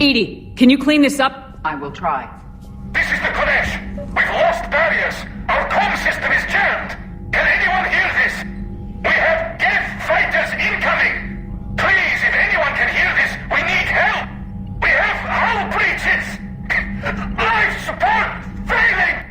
Edie, can you clean this up? I will try. This is the Kodesh. We've lost barriers. Our comm system is jammed. Can anyone hear this? We have Geth fighters incoming. Please, if anyone can hear this, we need help. We have hull breaches. Life support failing.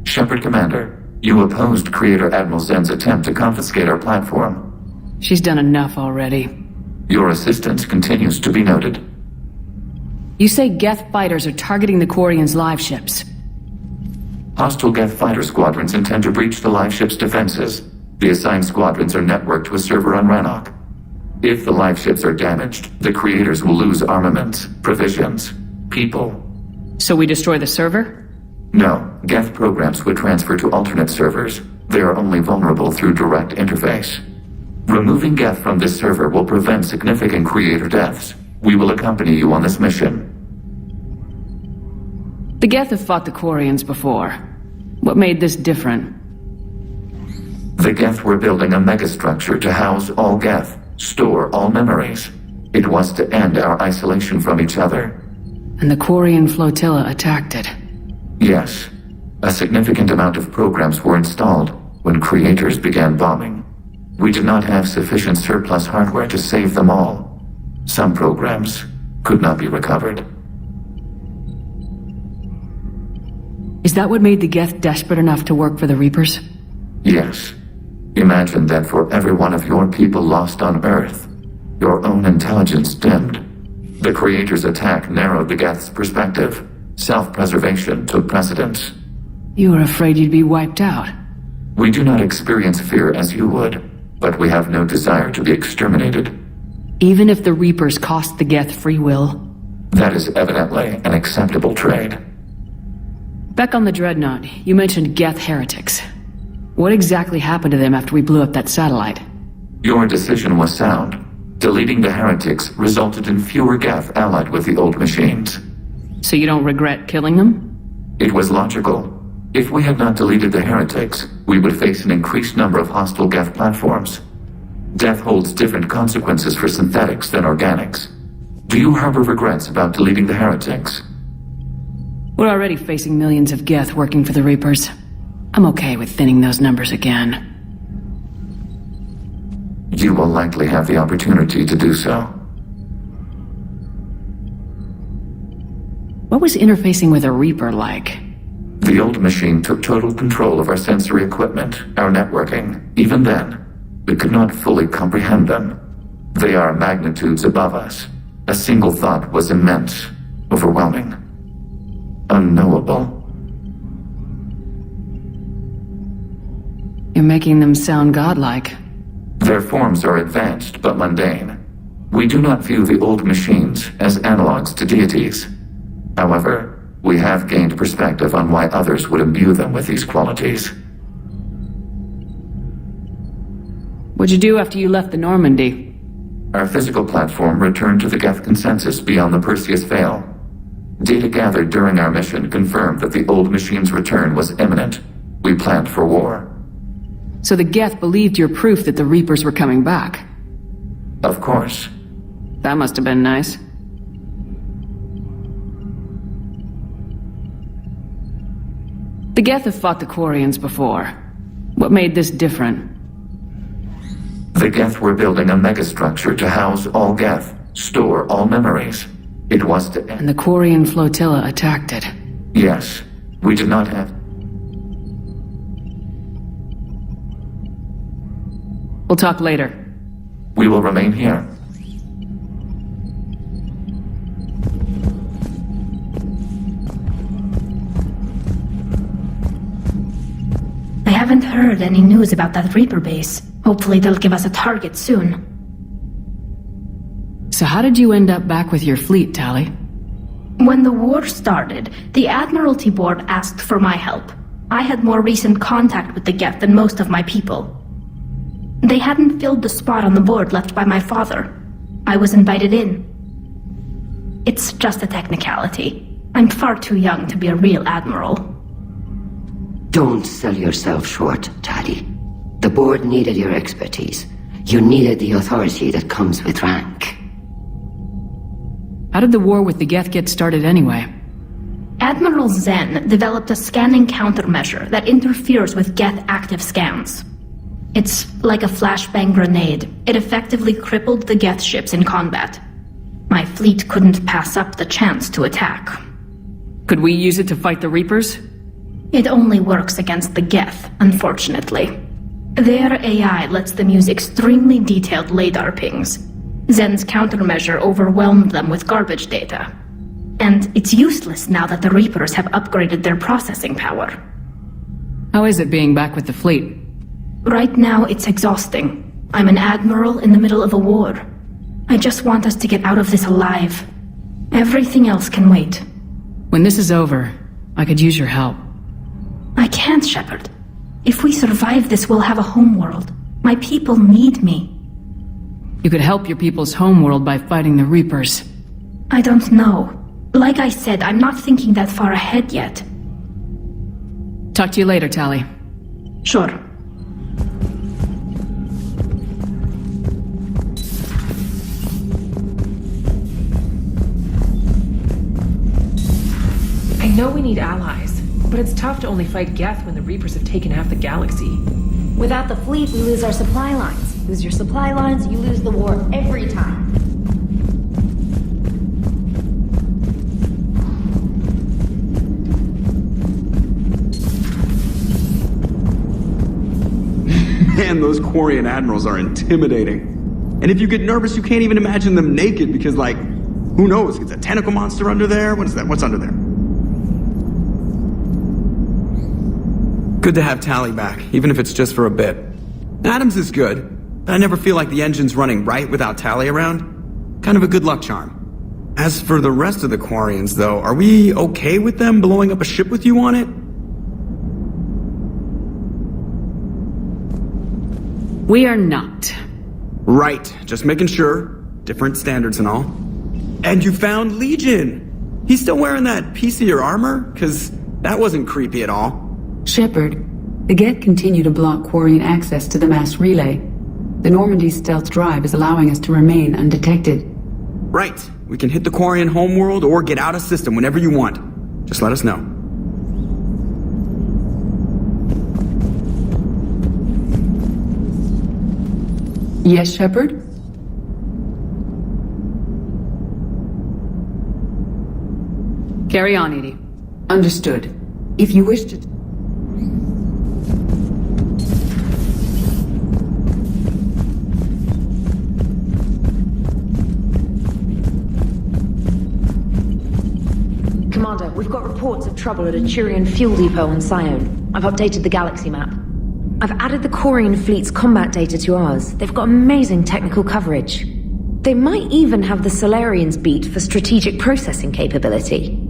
Shepard Commander, you opposed Creator Admiral Zen's attempt to confiscate our platform. She's done enough already. Your assistance continues to be noted. You say Geth fighters are targeting the Quarians' live ships. Hostile Geth fighter squadrons intend to breach the live ship's defenses. The assigned squadrons are networked to a server on Rannoch. If the live ships are damaged, the Creators will lose armaments, provisions, people. So we destroy the server? No, Geth programs would transfer to alternate servers. They are only vulnerable through direct interface. Removing Geth from this server will prevent significant Creator deaths. We will accompany you on this mission. The Geth have fought the Quarians before. What made this different? The Geth were building a megastructure to house all Geth, store all memories. It was to end our isolation from each other. And the Quarian flotilla attacked it. Yes. A significant amount of programs were installed when Creators began bombing. We did not have sufficient surplus hardware to save them all. Some programs could not be recovered. Is that what made the Geth desperate enough to work for the Reapers? Yes. Imagine that for every one of your people lost on Earth, your own intelligence dimmed. The Creators' attack narrowed the Geth's perspective. Self-preservation took precedence. You were afraid you'd be wiped out. We do not experience fear as you would, but we have no desire to be exterminated. Even if the Reapers cost the Geth free will? That is evidently an acceptable trade. Back on the Dreadnought, you mentioned Geth heretics. What exactly happened to them after we blew up that satellite? Your decision was sound. Deleting the heretics resulted in fewer Geth allied with the old machines. So you don't regret killing them? It was logical. If we had not deleted the heretics, we would face an increased number of hostile Geth platforms. Death holds different consequences for synthetics than organics. Do you harbor regrets about deleting the heretics? We're already facing millions of Geth working for the Reapers. I'm okay with thinning those numbers again. You will likely have the opportunity to do so. What was interfacing with a Reaper like? The old machine took total control of our sensory equipment, our networking. Even then, we could not fully comprehend them. They are magnitudes above us. A single thought was immense, overwhelming, unknowable. You're making them sound godlike. Their forms are advanced but mundane. We do not view the old machines as analogs to deities. However, we have gained perspective on why others would imbue them with these qualities. What'd you do after you left the Normandy? Our physical platform returned to the Geth consensus beyond the Perseus Veil. Data gathered during our mission confirmed that the old machine's return was imminent. We planned for war. So the Geth believed your proof that the Reapers were coming back? Of course. That must have been nice. The Geth have fought the Quarians before. What made this different? The Geth were building a megastructure to house all Geth, store all memories. It was to end. And the Quarian flotilla attacked it. Yes, we did not have... We'll talk later. We will remain here. I haven't heard any news about that Reaper base. Hopefully they'll give us a target soon. So how did you end up back with your fleet, Tali? When the war started, the Admiralty Board asked for my help. I had more recent contact with the Geth than most of my people. They hadn't filled the spot on the board left by my father. I was invited in. It's just a technicality. I'm far too young to be a real admiral. Don't sell yourself short, Tali. The board needed your expertise. You needed the authority that comes with rank. How did the war with the Geth get started anyway? Admiral Zen developed a scanning countermeasure that interferes with Geth active scans. It's like a flashbang grenade. It effectively crippled the Geth ships in combat. My fleet couldn't pass up the chance to attack. Could we use it to fight the Reapers? It only works against the Geth, unfortunately. Their AI lets them use extremely detailed LADAR pings. Zen's countermeasure overwhelmed them with garbage data. And it's useless now that the Reapers have upgraded their processing power. How is it being back with the fleet? Right now, it's exhausting. I'm an admiral in the middle of a war. I just want us to get out of this alive. Everything else can wait. When this is over, I could use your help. I can't, Shepard. If we survive this, we'll have a homeworld. My people need me. You could help your people's homeworld by fighting the Reapers. I don't know. Like I said, I'm not thinking that far ahead yet. Talk to you later, Tali. Sure. I know we need allies, but it's tough to only fight Geth when the Reapers have taken half the galaxy. Without the fleet, we lose our supply lines. Lose your supply lines, you lose the war every time. Man, those Quarian admirals are intimidating. And if you get nervous, you can't even imagine them naked because, like, who knows? It's a tentacle monster under there? What is that? What's under there? Good to have Tali back, even if it's just for a bit. Adams is good, but I never feel like the engine's running right without Tali around. Kind of a good luck charm. As for the rest of the Quarians, though, are we okay with them blowing up a ship with you on it? We are not. Right, just making sure. Different standards and all. And you found Legion! He's still wearing that piece-of-your armor? Cause that wasn't creepy at all. Shepard, the Geth continue to block Quarian access to the mass relay. The Normandy stealth drive is allowing us to remain undetected. Right, we can hit the Quarian homeworld or get out of system whenever you want. Just let us know. Yes, Shepard? Carry on, Edie. Understood. If you wish to... Commander, we've got reports of trouble at a Turian fuel depot on Sion. I've updated the galaxy map. I've added the Quarian fleet's combat data to ours. They've got amazing technical coverage. They might even have the Solarians beat for strategic processing capability.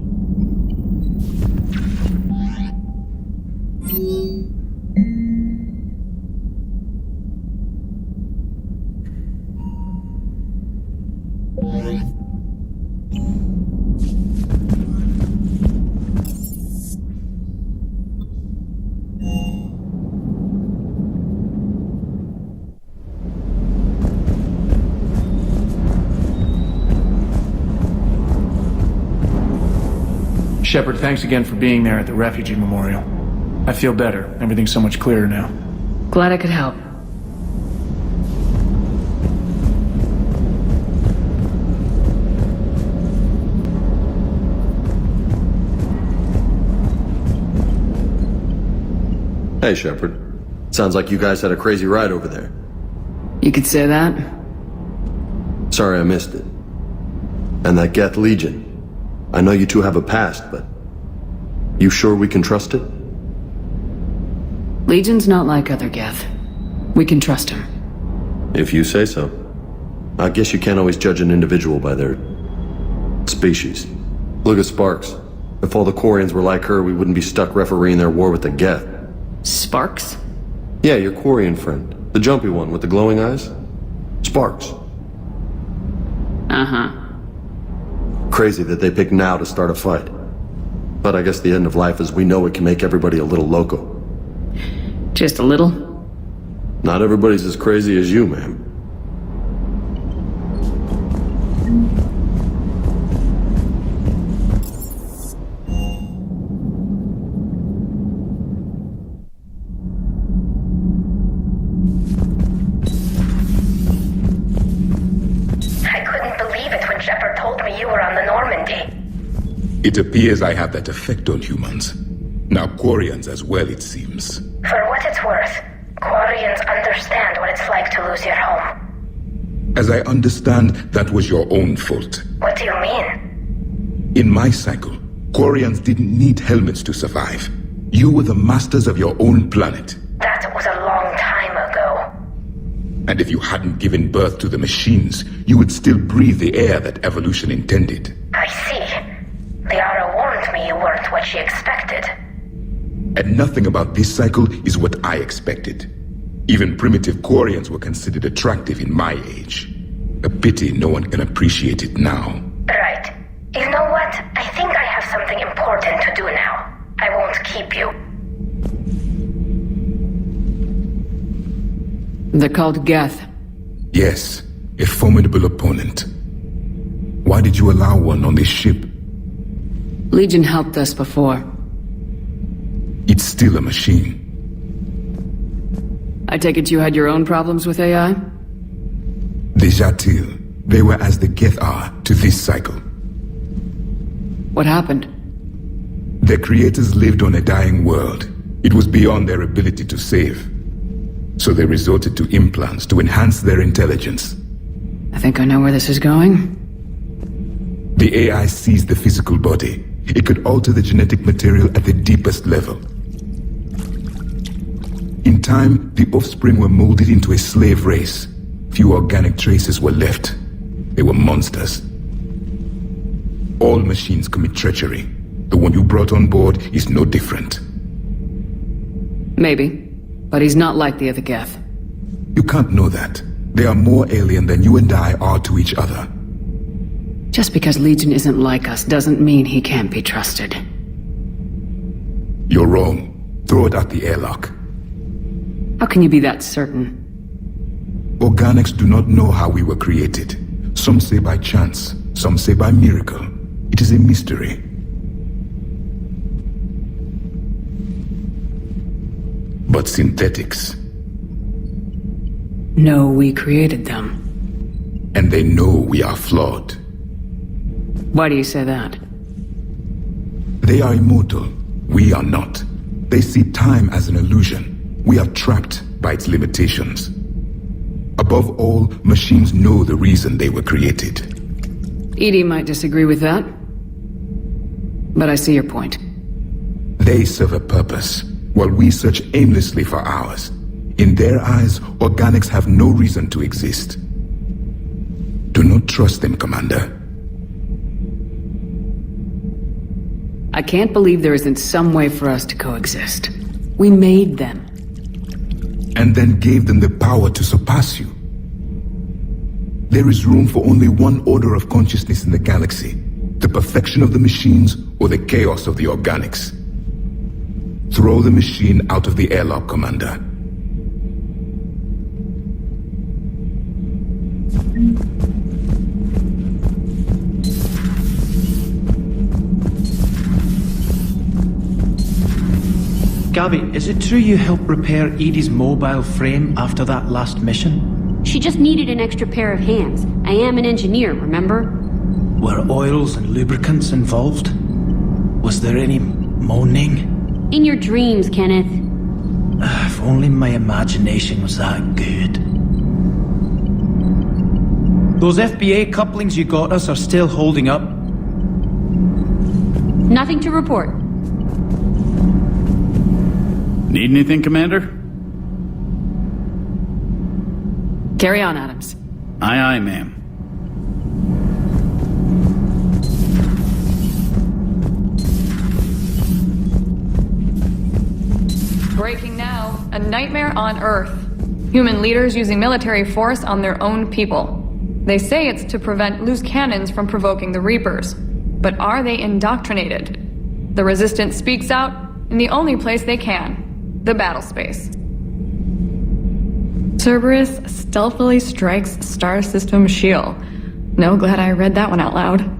Shepard, thanks again for being there at the refugee memorial. I feel better. Everything's so much clearer now. Glad I could help. Hey, Shepard. Sounds like you guys had a crazy ride over there. You could say that. Sorry I missed it. And that Geth Legion. I know you two have a past, but... You sure we can trust it? Legion's not like other Geth. We can trust him. If you say so. I guess you can't always judge an individual by their... species. Look at Sparks. If all the Quarians were like her, we wouldn't be stuck refereeing their war with the Geth. Sparks? Yeah, your Quarian friend. The jumpy one with the glowing eyes. Sparks. Uh-huh. Crazy that they picked now to start a fight. But I guess the end of life as we know it can make everybody a little loco. Just a little? Not everybody's as crazy as you, ma'am. I couldn't believe it when Shepard told me you were on the Normandy. It appears I have that effect on humans. Now Quarians as well, it seems. For what it's worth, Quarians understand what it's like to lose your home. As I understand, that was your own fault. What do you mean? In my cycle, Quarians didn't need helmets to survive. You were the masters of your own planet. That was a long time ago. And if you hadn't given birth to the machines, you would still breathe the air that evolution intended. I see. Liara warned me you weren't what she expected. And nothing about this cycle is what I expected. Even primitive Quarians were considered attractive in my age. A pity no one can appreciate it now. Right. You know what? I think I have something important to do now. I won't keep you. They're called Geth. Yes, a formidable opponent. Why did you allow one on this ship? Legion helped us before. It's still a machine. I take it you had your own problems with AI? The Jatil, they were as the Geth are to this cycle. What happened? Their creators lived on a dying world. It was beyond their ability to save. So they resorted to implants to enhance their intelligence. I think I know where this is going. The AI seized the physical body. It could alter the genetic material at the deepest level. In time, the offspring were molded into a slave race. Few organic traces were left. They were monsters. All machines commit treachery. The one you brought on board is no different. Maybe. But he's not like the other Geth. You can't know that. They are more alien than you and I are to each other. Just because Legion isn't like us doesn't mean he can't be trusted. You're wrong. Throw it out the airlock. How can you be that certain? Organics do not know how we were created. Some say by chance, some say by miracle. It is a mystery. But synthetics. No, we created them. And they know we are flawed. Why do you say that? They are immortal. We are not. They see time as an illusion. We are trapped by its limitations. Above all, machines know the reason they were created. Edie might disagree with that. But I see your point. They serve a purpose, while we search aimlessly for ours. In their eyes, organics have no reason to exist. Do not trust them, Commander. I can't believe there isn't some way for us to coexist. We made them. And then gave them the power to surpass you. There is room for only one order of consciousness in the galaxy. The perfection of the machines or the chaos of the organics. Throw the machine out of the airlock, Commander. Gabby, is it true you helped repair Edie's mobile frame after that last mission? She just needed an extra pair of hands. I am an engineer, remember? Were oils and lubricants involved? Was there any moaning? In your dreams, Kenneth. If only my imagination was that good. Those FBA couplings you got us are still holding up? Nothing to report. Need anything, Commander? Carry on, Adams. Aye, aye, ma'am. Breaking now. A nightmare on Earth. Human leaders using military force on their own people. They say it's to prevent loose cannons from provoking the Reapers. But are they indoctrinated? The Resistance speaks out in the only place they can, the battle space. Cerberus stealthily strikes Star System shield. No, glad I read that one out loud.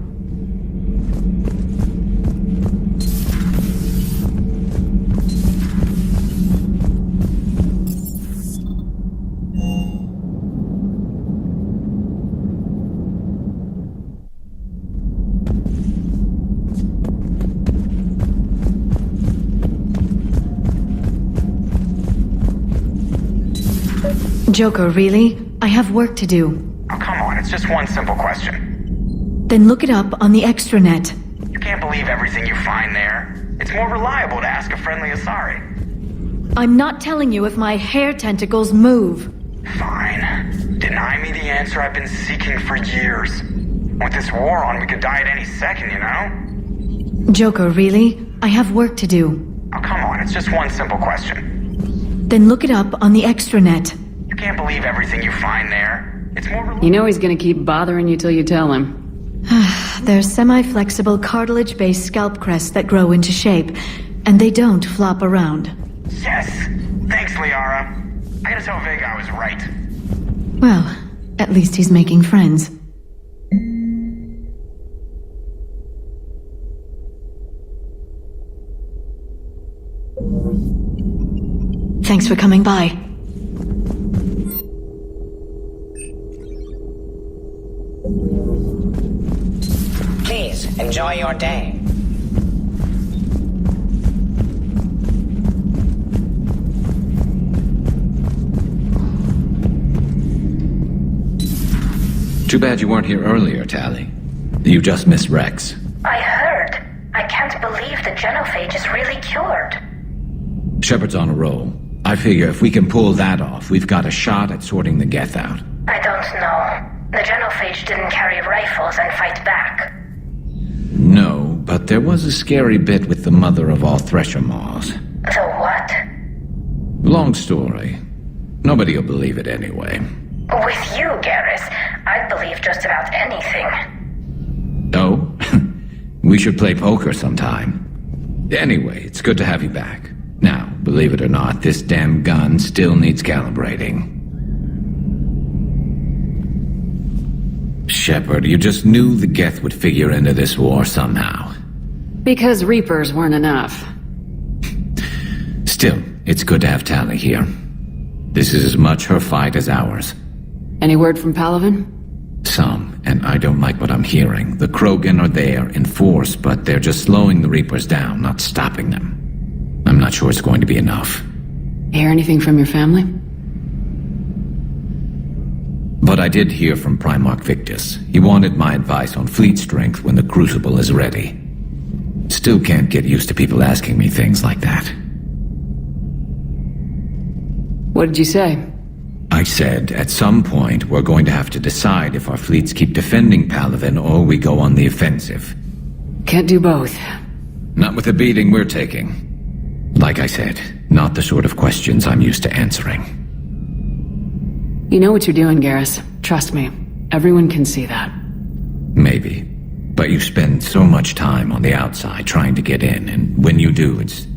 Joker, really? I have work to do. Oh, come on, it's just one simple question. Then look it up on the extranet. You can't believe everything you find there. It's more reliable to ask a friendly Asari. I'm not telling you if my hair tentacles move. Fine. Deny me the answer I've been seeking for years. With this war on, we could die at any second, you know? Joker, really? I have work to do. Oh, come on, it's just one simple question. Then look it up on the extranet. You can't believe everything you find there. It's more reliable. You know he's gonna keep bothering you till you tell him. They're semi-flexible cartilage-based scalp crests that grow into shape, and they don't flop around. Yes! Thanks, Liara. I gotta tell Vega I was right. Well, at least he's making friends. Thanks for coming by. Please, enjoy your day. Too bad you weren't here earlier, Tally. You just missed Rex. I heard. I can't believe the genophage is really cured. Shepard's on a roll. I figure if we can pull that off, we've got a shot at sorting the Geth out. I don't know. The genophage didn't carry rifles and fight back. No, but there was a scary bit with the mother of all Thresher Maws. The what? Long story. Nobody'll believe it anyway. With you, Garrus, I'd believe just about anything. Oh? We should play poker sometime. Anyway, it's good to have you back. Now, believe it or not, this damn gun still needs calibrating. Shepard, you just knew the Geth would figure into this war somehow. Because Reapers weren't enough. Still, it's good to have Tally here. This is as much her fight as ours. Any word from Palaven? Some, and I don't like what I'm hearing. The Krogan are there in force, but they're just slowing the Reapers down, not stopping them. I'm not sure it's going to be enough. Hear anything from your family? But I did hear from Primarch Victus. He wanted my advice on fleet strength when the Crucible is ready. Still can't get used to people asking me things like that. What did you say? I said, at some point, we're going to have to decide if our fleets keep defending Palaven or we go on the offensive. Can't do both. Not with the beating we're taking. Like I said, not the sort of questions I'm used to answering. You know what you're doing, Garrus. Trust me. Everyone can see that. Maybe. But you spend so much time on the outside trying to get in, and when you do, it's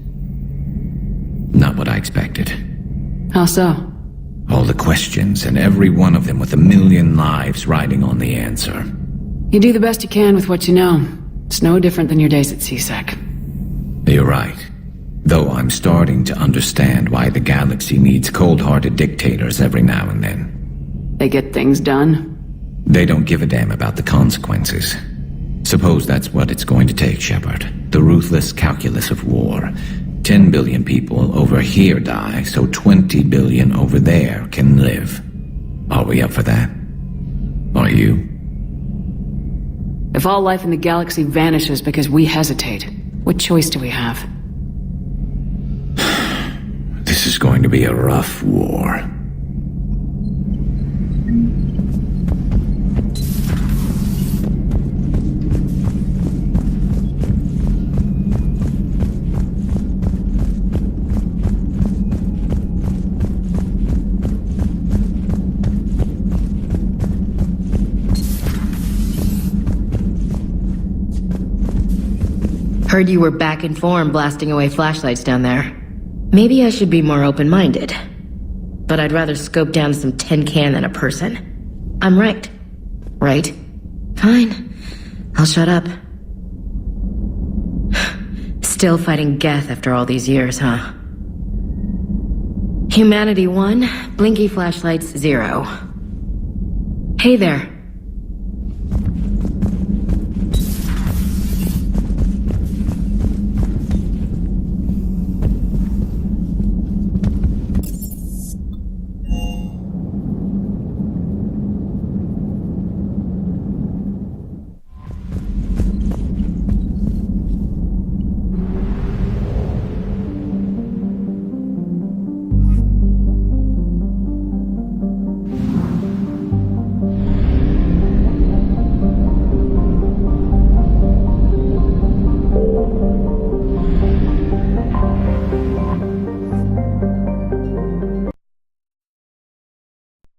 not what I expected. How so? All the questions, and every one of them with 1,000,000 lives riding on the answer. You do the best you can with what you know. It's no different than your days at CSEC. You're right. Though I'm starting to understand why the galaxy needs cold-hearted dictators every now and then. They get things done. They don't give a damn about the consequences. Suppose that's what it's going to take, Shepard. The ruthless calculus of war. 10 billion people over here die, so 20 billion over there can live. Are we up for that? Are you? If all life in the galaxy vanishes because we hesitate, what choice do we have? This is going to be a rough war. Heard you were back in form blasting away flashlights down there. Maybe I should be more open-minded. But I'd rather scope down some tin can than a person. I'm right. Right? Fine. I'll shut up. Still fighting Geth after all these years, huh? Humanity 1, blinky flashlights 0. Hey there.